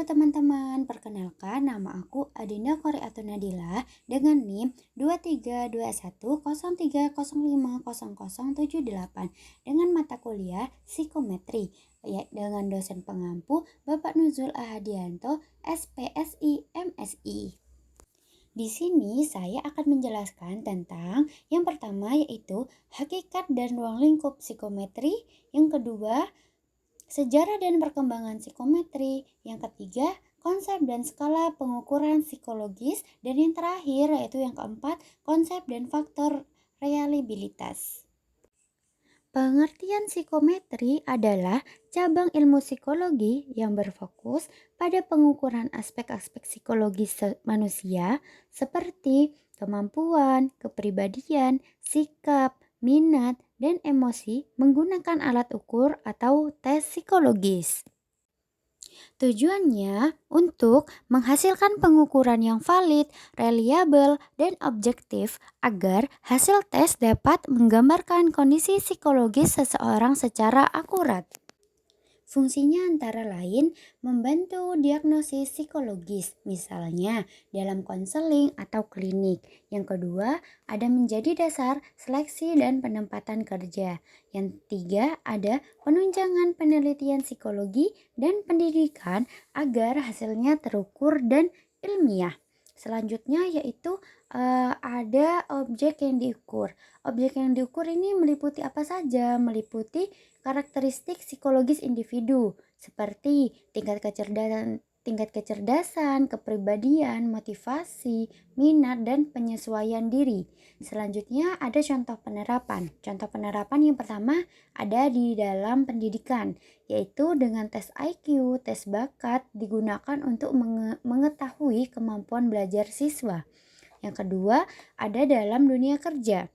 teman-teman, perkenalkan nama aku Adinda Koreato Nadila dengan NIM 232103050078 dengan mata kuliah Psikometri dengan dosen pengampu Bapak Nuzul Ahadianto, SPSI, MSI. Di sini saya akan menjelaskan tentang yang pertama yaitu hakikat dan ruang lingkup psikometri, yang kedua sejarah dan perkembangan psikometri, yang ketiga konsep dan skala pengukuran psikologis, dan yang terakhir yaitu yang keempat konsep dan faktor reliabilitas. Pengertian psikometri adalah cabang ilmu psikologi yang berfokus pada pengukuran aspek-aspek psikologis manusia seperti kemampuan, kepribadian, sikap, minat, dan emosi menggunakan alat ukur atau tes psikologis. Tujuannya untuk menghasilkan pengukuran yang valid, reliabel, dan objektif agar hasil tes dapat menggambarkan kondisi psikologis seseorang secara akurat. Fungsinya antara lain membantu diagnosis psikologis, misalnya dalam konseling atau klinik. Yang kedua, ada menjadi dasar seleksi dan penempatan kerja. Yang ketiga, ada penunjangan penelitian psikologi dan pendidikan agar hasilnya terukur dan ilmiah. Selanjutnya yaitu ada objek yang diukur. Objek yang diukur ini meliputi apa saja? Meliputi karakteristik psikologis individu seperti tingkat kecerdasan, kepribadian, motivasi, minat, dan penyesuaian diri. Selanjutnya ada contoh penerapan. Contoh penerapan yang pertama ada di dalam pendidikan, yaitu dengan tes IQ, tes bakat digunakan untuk mengetahui kemampuan belajar siswa. Yang kedua ada dalam dunia kerja,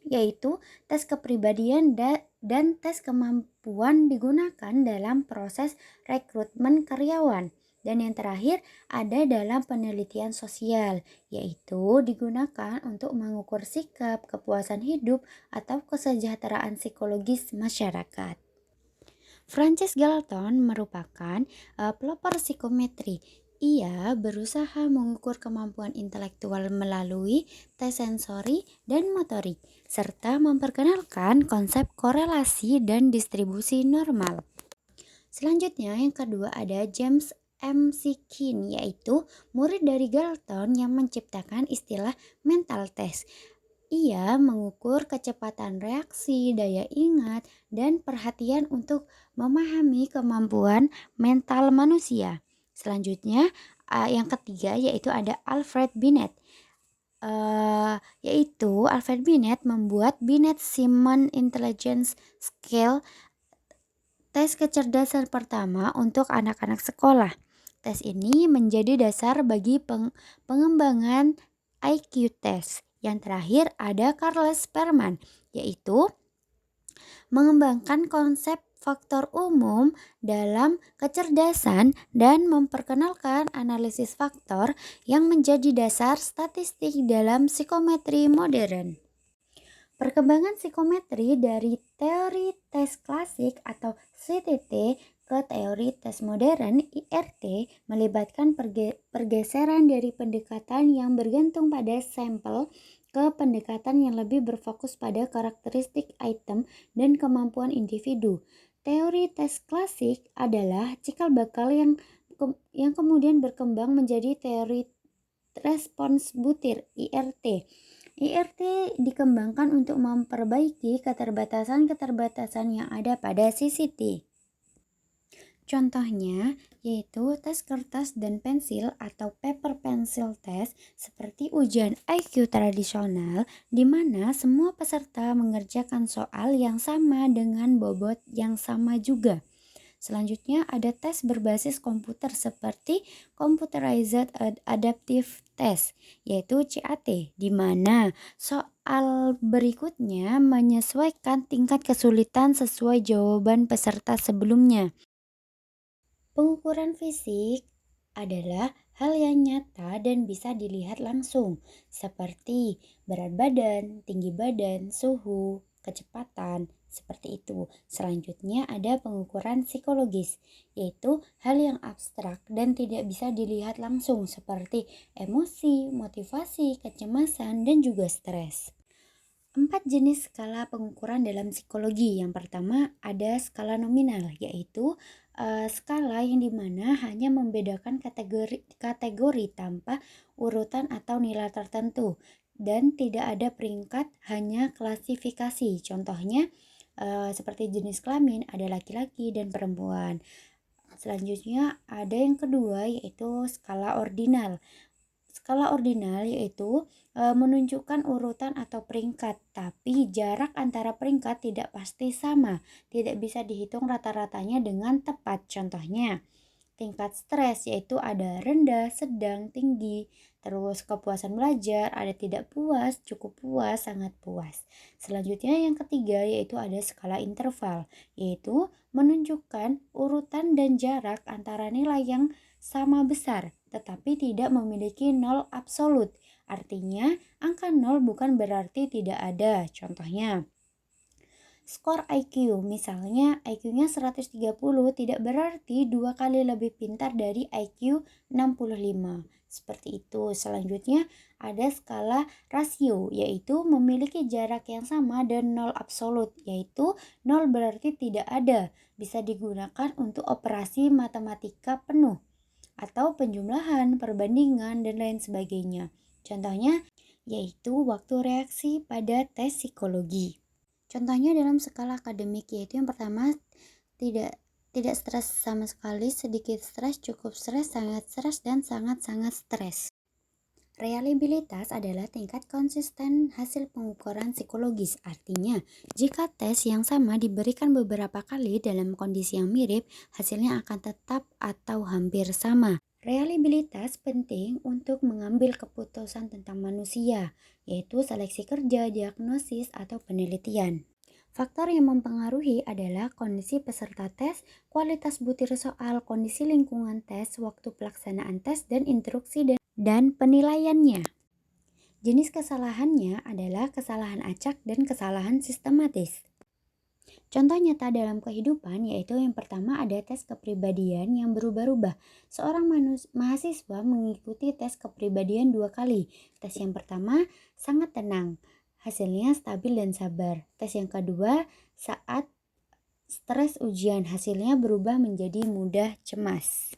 yaitu tes kepribadian dan tes kemampuan digunakan dalam proses rekrutmen karyawan. Dan yang terakhir ada dalam penelitian sosial, yaitu digunakan untuk mengukur sikap, kepuasan hidup, atau kesejahteraan psikologis masyarakat. Francis Galton merupakan pelopor psikometri. Ia berusaha mengukur kemampuan intelektual melalui tes sensori dan motorik, serta memperkenalkan konsep korelasi dan distribusi normal. Selanjutnya yang kedua ada James McKean, yaitu murid dari Galton yang menciptakan istilah mental test. Ia mengukur kecepatan reaksi, daya ingat, dan perhatian untuk memahami kemampuan mental manusia. Selanjutnya yang ketiga yaitu ada Alfred Binet. Yaitu Alfred Binet membuat Binet-Simon Intelligence Scale, tes kecerdasan pertama untuk anak-anak sekolah. Tes ini menjadi dasar bagi pengembangan IQ test. Yang terakhir ada Carles Perman, yaitu mengembangkan konsep faktor umum dalam kecerdasan dan memperkenalkan analisis faktor yang menjadi dasar statistik dalam psikometri modern. Perkembangan psikometri dari teori tes klasik atau CTT ke teori tes modern IRT melibatkan pergeseran dari pendekatan yang bergantung pada sampel ke pendekatan yang lebih berfokus pada karakteristik item dan kemampuan individu. Teori tes klasik adalah cikal bakal yang kemudian berkembang menjadi teori respons butir IRT. IRT dikembangkan untuk memperbaiki keterbatasan-keterbatasan yang ada pada CCT. Contohnya yaitu tes kertas dan pensil atau paper pencil test seperti ujian IQ tradisional di mana semua peserta mengerjakan soal yang sama dengan bobot yang sama juga. Selanjutnya ada tes berbasis komputer seperti Computerized Adaptive Test, yaitu CAT, di mana soal berikutnya menyesuaikan tingkat kesulitan sesuai jawaban peserta sebelumnya. Pengukuran fisik adalah hal yang nyata dan bisa dilihat langsung, seperti berat badan, tinggi badan, suhu, kecepatan, Seperti itu. Selanjutnya ada pengukuran psikologis, yaitu hal yang abstrak dan tidak bisa dilihat langsung seperti emosi, motivasi, kecemasan, dan juga stres. 4 jenis skala pengukuran dalam psikologi. Yang pertama ada skala nominal, yaitu skala yang dimana hanya membedakan kategori tanpa urutan atau nilai tertentu dan tidak ada peringkat, hanya klasifikasi. Contohnya seperti jenis kelamin, ada laki-laki dan perempuan. Selanjutnya ada yang kedua, yaitu skala ordinal. Skala ordinal yaitu menunjukkan urutan atau peringkat, tapi jarak antara peringkat tidak pasti sama, tidak bisa dihitung rata-ratanya dengan tepat. Contohnya, tingkat stres yaitu ada rendah, sedang, tinggi. Terus kepuasan belajar, ada tidak puas, cukup puas, sangat puas. Selanjutnya yang ketiga yaitu ada skala interval, yaitu menunjukkan urutan dan jarak antara nilai yang sama besar, tetapi tidak memiliki nol absolut. Artinya, angka nol bukan berarti tidak ada. Contohnya, skor IQ, misalnya IQ-nya 130 tidak berarti 2 kali lebih pintar dari IQ 65. Seperti itu. Selanjutnya ada skala rasio, yaitu memiliki jarak yang sama dan nol absolut, yaitu nol berarti tidak ada. Bisa digunakan untuk operasi matematika penuh atau penjumlahan, perbandingan, dan lain sebagainya. Contohnya yaitu waktu reaksi pada tes psikologi. Contohnya dalam skala akademik yaitu yang pertama tidak tidak stres sama sekali, sedikit stres, cukup stres, sangat stres, dan sangat-sangat stres. Reliabilitas adalah tingkat konsisten hasil pengukuran psikologis. Artinya, jika tes yang sama diberikan beberapa kali dalam kondisi yang mirip, hasilnya akan tetap atau hampir sama. Reliabilitas penting untuk mengambil keputusan tentang manusia, yaitu seleksi kerja, diagnosis, atau penelitian. Faktor yang mempengaruhi adalah kondisi peserta tes, kualitas butir soal, kondisi lingkungan tes, waktu pelaksanaan tes, dan instruksi dan penilaiannya. Jenis kesalahannya adalah kesalahan acak dan kesalahan sistematis. Contoh nyata dalam kehidupan yaitu yang pertama ada tes kepribadian yang berubah-ubah. Seorang mahasiswa mengikuti tes kepribadian 2 kali. Tes yang pertama sangat tenang, hasilnya stabil dan sabar. Tes yang kedua saat stres ujian, hasilnya berubah menjadi mudah cemas.